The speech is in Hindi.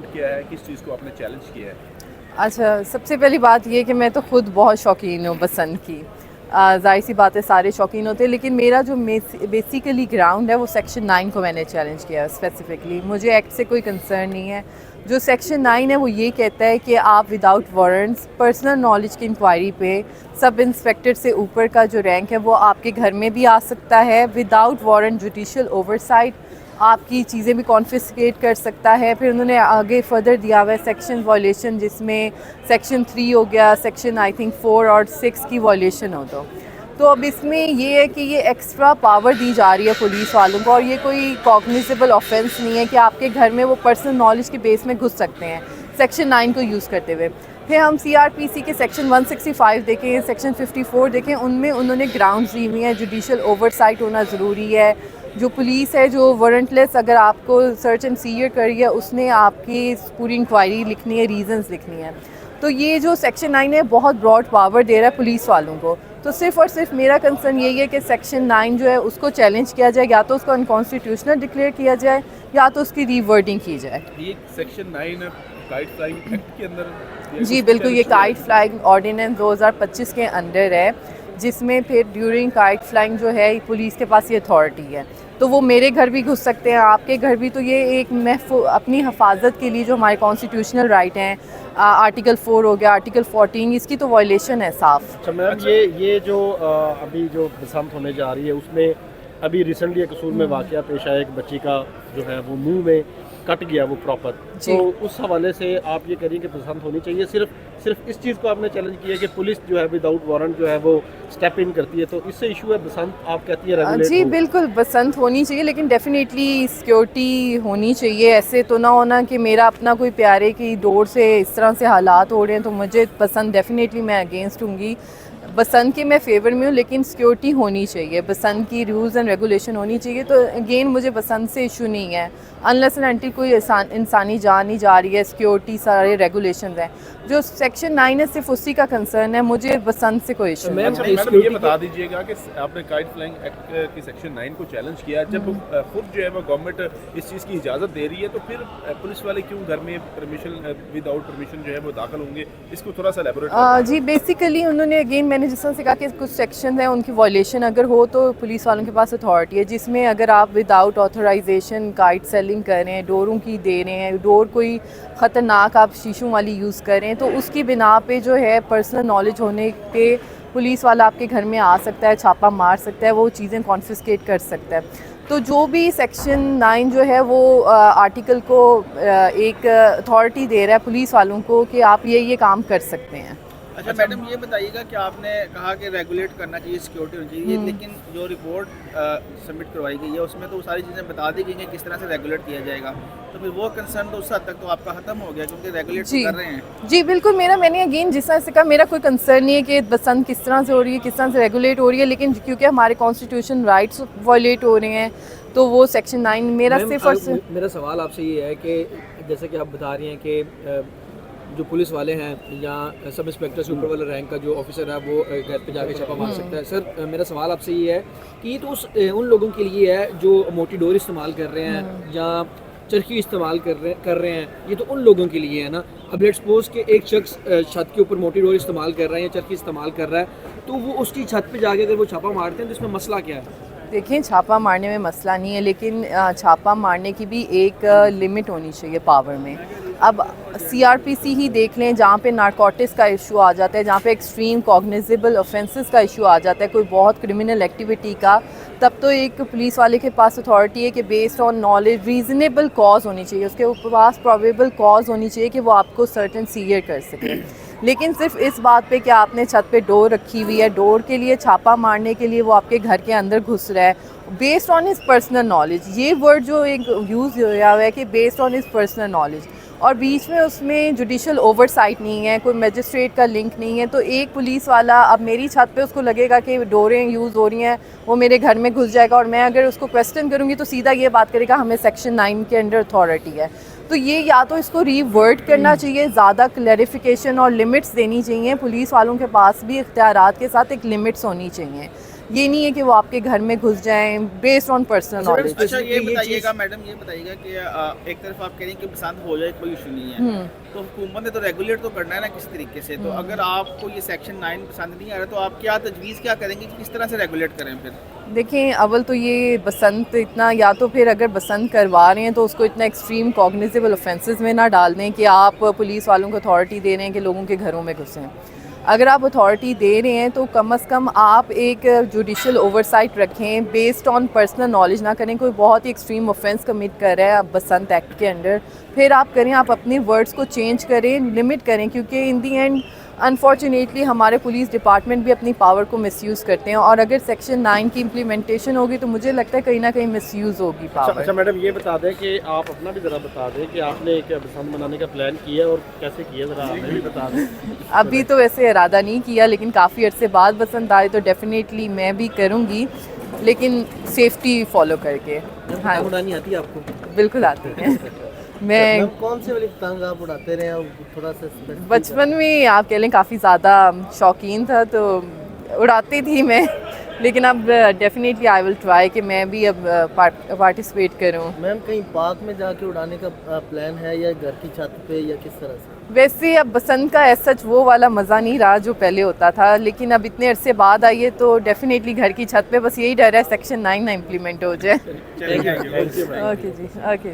किया है, किस चीज़ को आपने चैलेंज किया है? अच्छा, सबसे पहली बात ये कि मैं तो खुद बहुत शौकीन हूँ पसंद की। ज़ाहिर सी बात है, सारे शौकीन होते हैं, लेकिन मेरा जो बेसिकली ग्राउंड है वो सेक्शन 9 को मैंने चैलेंज किया है स्पेसिफिकली। मुझे एक्ट से कोई कंसर्न नहीं है। जो सेक्शन 9 है वो ये कहता है कि आप विदाउट वारंट्स पर्सनल नॉलेज की इंक्वायरी पे सब इंस्पेक्टर से ऊपर का जो रैंक है वो आपके घर में भी आ सकता है विदाउट वारंट। जुडिशियल ओवरसाइट आपकी चीज़ें भी कॉन्फिस्केट कर सकता है। फिर उन्होंने आगे फर्दर दिया हुआ है सेक्शन वॉलेशन, जिसमें सेक्शन 3 हो गया, सेक्शन आई थिंक 4 और 6 की वॉलेशन हो। तो अब इसमें ये है कि ये एक्स्ट्रा पावर दी जा रही है पुलिस वालों को, और ये कोई कॉग्निजेबल ऑफेंस नहीं है कि आपके घर में वो पर्सनल नॉलेज के बेस में घुस सकते हैं सेक्शन 9 को यूज़ करते हुए। फिर हम CRPC के सेक्शन 165 देखें, सेक्शन 54 देखें, उनमें उन्होंने ग्राउंड्स दी हुई हैं। जुडिशल ओवरसाइट होना ज़रूरी है। जो पुलिस है जो वारंटलेस अगर आपको सर्च एंड सीजर करी है, उसने आपकी पूरी इंक्वायरी लिखनी है, रीजंस लिखनी है। तो ये जो सेक्शन 9 है बहुत ब्रॉड पावर दे रहा है पुलिस वालों को। तो सिर्फ़ और सिर्फ मेरा कंसर्न यही है कि सेक्शन 9 जो है उसको चैलेंज किया जाए, या तो उसको अनकॉन्स्टिट्यूशनल डिक्लेयर किया जाए या तो उसकी रीवर्डिंग की जाए। ये सेक्शन 9 काइट फ्लाइंग एक्ट के अंदर जी बिल्कुल, ये काइट फ्लाइंग ऑर्डिनेंस 2025 के अंडर है, जिसमें फिर ड्यूरिंग काइट फ्लाइंग जो है पुलिस के पास ये अथॉरिटी है। तो वो मेरे घर भी घुस सकते हैं, आपके घर भी। तो ये एक अपनी हिफाजत के लिए जो हमारे कॉन्स्टिट्यूशनल राइट हैं, आर्टिकल 4 हो गया, आर्टिकल 14, इसकी तो वायलेशन है साफ। अच्छा मैम, ये जो अभी जो बसंत होने जा रही है उसमें अभी रिसेंटली एक कसूर में वाकया पेश आया, एक बच्ची का जो है वो मुंह में कट गया वो प्रॉपर। तो उस हवाले से आप ये करिए कि बसंत होनी चाहिए। सिर्फ इस चीज़ को आपने चैलेंज किया कि पुलिस जो है विदाउट वारंट जो है वो स्टेप इन करती है, तो इससे इशू है बसंत आप कहती है रेगुलेट जी बिल्कुल, बसंत होनी चाहिए, लेकिन डेफिनेटली सिक्योरिटी होनी चाहिए। ऐसे तो ना होना कि मेरा अपना कोई प्यारे की डोर से इस तरह से हालात हो रहे हैं तो मुझे पसंद, डेफिनेटली मैं अगेंस्ट हूँगी। बसंत के मैं फेवर में हूँ, लेकिन सिक्योरिटी होनी चाहिए, बसंत की रूल्स एंड रेगुलेशन होनी चाहिए। तो अगेन मुझे बसंत से इशू नहीं है, अनलेस एंड अनटिल कोई इंसानी जान नहीं जा रही है, सिक्योरिटी सारे रेगुलेशन हैं। जो सेक्शन 9 है सिर्फ उसी का कंसर्न है, मुझे बसंत से कोई इशू नहीं है। मैडम ये बता दीजिएगा कि आपने काइट फ्लाइंग एक्ट की सेक्शन 9 को चैलेंज किया, जब खुद जो है वो गवर्नमेंट इस चीज़ की इजाज़त दे रही है तो फिर पुलिस वाले क्यों घर में परमिशन विदाउट परमिशन जो है वो दाखिल होंगे? इसको थोड़ा सा एलैबोरेट जी बेसिकली उन्होंने अगेन मैंने जिस तरह से कहा कि कुछ सेक्शन हैं उनकी वॉलेशन अगर हो तो पुलिस वालों के पास अथॉरिटी है, जिसमें अगर आप विदाउट ऑथराइजेशन काइट सेलिंग कर रहे हैं, डोरों की दे रहे हैं, डोर कोई ख़तरनाक आप शीशों वाली यूज़ कर रहे हैं, तो उसकी बिना पे जो है पर्सनल नॉलेज होने पे पुलिस वाला आपके घर में आ सकता है, छापा मार सकता है, वो चीज़ें कॉन्फिस्केट कर सकता है। तो जो भी सेक्शन 9 जो है वो आर्टिकल को एक अथॉरिटी दे रहा है पुलिस वालों को कि आप ये काम कर सकते हैं। अच्छा मैडम, ये बताइएगा कि आपने कहा कि रेगुलेट करना चाहिए, सिक्योरिटी होनी चाहिए, लेकिन जो रिपोर्ट सबमिट करवाई गई है उसमें तो सारी चीज़ें बता दी गई हैं किस तरह से रेगुलेट किया जाएगा, तो फिर वो कंसर्न तो उस हद तक तो आपका ख़त्म हो गया क्योंकि रेगुलेट कर रहे हैं। जी बिल्कुल, मैंने अगेन जिस तरह से कहा, मेरा कोई कंसर्न नहीं है कि बसंत किस तरह से हो रही है, किस तरह से रेगुलेट हो रही है, लेकिन क्योंकि हमारे कॉन्स्टिट्यूशन राइट्स वायलेट हो रहे हैं तो वो सेक्शन 9 मेरा सिर्फ और मेरा सवाल आपसे ये है कि जैसे कि आप बता रही हैं कि जो पुलिस वाले हैं या सब इंस्पेक्टर से ऊपर वाला रैंक का जो ऑफिसर है वो घर पे जाके छापा मार सकता है। सर मेरा सवाल आपसे ये है कि ये तो उन लोगों के लिए है जो मोटी डोर इस्तेमाल कर रहे हैं या चरखी इस्तेमाल कर रहे हैं, ये तो उन लोगों के लिए है ना। अब लेट्स सपोज कि एक शख्स छत के ऊपर मोटी डोर इस्तेमाल कर रहा है या चरखी इस्तेमाल कर रहा है, तो वो उसकी छत पे जाके अगर वो छापा मारते हैं तो इसमें मसला क्या है? देखिए, छापा मारने में मसला नहीं है, लेकिन छापा मारने की भी एक लिमिट होनी चाहिए पावर में। अब CRPC ही देख लें, जहाँ पे नारकोटिक्स का इशू आ जाता है, जहाँ पे एक्सट्रीम कॉग्निजेबल ऑफेंसेस का इशू आ जाता है, कोई बहुत क्रिमिनल एक्टिविटी का, तब तो एक पुलिस वाले के पास अथॉरिटी है कि based on knowledge reasonable cause होनी चाहिए, उसके पास प्रोबेबल कॉज होनी चाहिए कि वो आपको सर्टेन सीवियर कर सके। लेकिन सिर्फ इस बात पे कि आपने छत पे डोर रखी हुई है, डोर के लिए छापा मारने के लिए वो आपके घर के अंदर घुस रहा है based on his personal knowledge, ये वर्ड जो एक यूज़ हुआ है कि based on his personal knowledge, और बीच में उसमें जुडिशल ओवरसाइट नहीं है, कोई मजिस्ट्रेट का लिंक नहीं है, तो एक पुलिस वाला अब मेरी छत पे उसको लगेगा कि डोरें यूज़ हो रही हैं, वो मेरे घर में घुस जाएगा, और मैं अगर उसको क्वेश्चन करूँगी तो सीधा ये बात करेगा हमें सेक्शन 9 के अंडर अथॉरिटी है। तो ये या तो इसको रीवर्ड करना चाहिए, ज़्यादा क्लैरिफिकेशन और लिमिट्स देनी चाहिए, पुलिस वालों के पास भी इख्तियारात के साथ एक लिमिट्स होनी चाहिए। ये नहीं है कि वो आपके घर में घुस जाएं बेस्ड ऑन पर्सनल नॉलेज। अच्छा ये बताइएगा मैडम, ये बताइएगा कि एक तरफ आप कह रही हैं कि बसंत हो जाए कोई इशू नहीं है, तो हुकूमत ने तो रेगुलेट तो करना है ना किसी तरीके से, तो अगर आपको ये सेक्शन 9 पसंद नहीं आ रहा तो आप क्या तजवीज़ क्या करेंगे कि किस तरह से रेगुलेट करें फिर? देखें, अव्वल तो ये बसंत इतना, या तो फिर अगर बसंत करवा रहे हैं तो उसको इतना एक्सट्रीम कॉग्निजेबल ऑफेंसेस में ना डाल दें कि आप पुलिस वालों को अथॉरिटी दे रहे हैं कि लोगों के घरों में घुसें। अगर आप अथॉरिटी दे रहे हैं तो कम से कम आप एक जुडिशल ओवरसाइट रखें, बेस्ड ऑन पर्सनल नॉलेज ना करें। कोई बहुत ही एक्सट्रीम ऑफेंस कमिट कर रहा है आप बसंत एक्ट के अंडर, फिर आप करें, आप अपने वर्ड्स को चेंज करें, लिमिट करें, क्योंकि इन दी एंड अनफॉर्चुनेटली हमारे पुलिस डिपार्टमेंट भी अपनी पावर को मिसयूज़ करते हैं, और अगर सेक्शन 9 की इम्प्लीमेंटेशन होगी तो मुझे लगता है कहीं ना कहीं मिसयूज़ होगी पावर। अच्छा मैडम, ये बता दें कि आप अपना भी ज़रा बता दें कि आपने एक बसंत मनाने का प्लान किया है और कैसे किया, ज़रा हमें भी बता दें। अभी तो वैसे इरादा नहीं किया, लेकिन काफ़ी अर्से बाद बसंत आए तो डेफिनेटली मैं भी करूँगी, लेकिन सेफ्टी फॉलो करके। हाँ, उड़ानी आती है आपको? बिल्कुल आती है। मैं कौन से वाली पतंग आप उड़ाते रहे हैं, थोड़ा सा बचपन में आप कह लें काफ़ी ज़्यादा शौकीन था तो उड़ाती थी मैं, लेकिन अब डेफिनेटली आई विल ट्राई कि मैं भी अब पार्टिसिपेट करूं। मैम कहीं पार्क में जाके उड़ाने का प्लान है या घर की छत पे या किस तरह से? वैसे अब बसंत का एज सच वो वाला मज़ा नहीं रहा जो पहले होता था, लेकिन अब इतने अरसे बाद आई है तो डेफिनेटली घर की छत पे, बस यही डर है सेक्शन 9 ना इम्प्लीमेंट हो जाए। चलिए, ओके जी, ओके।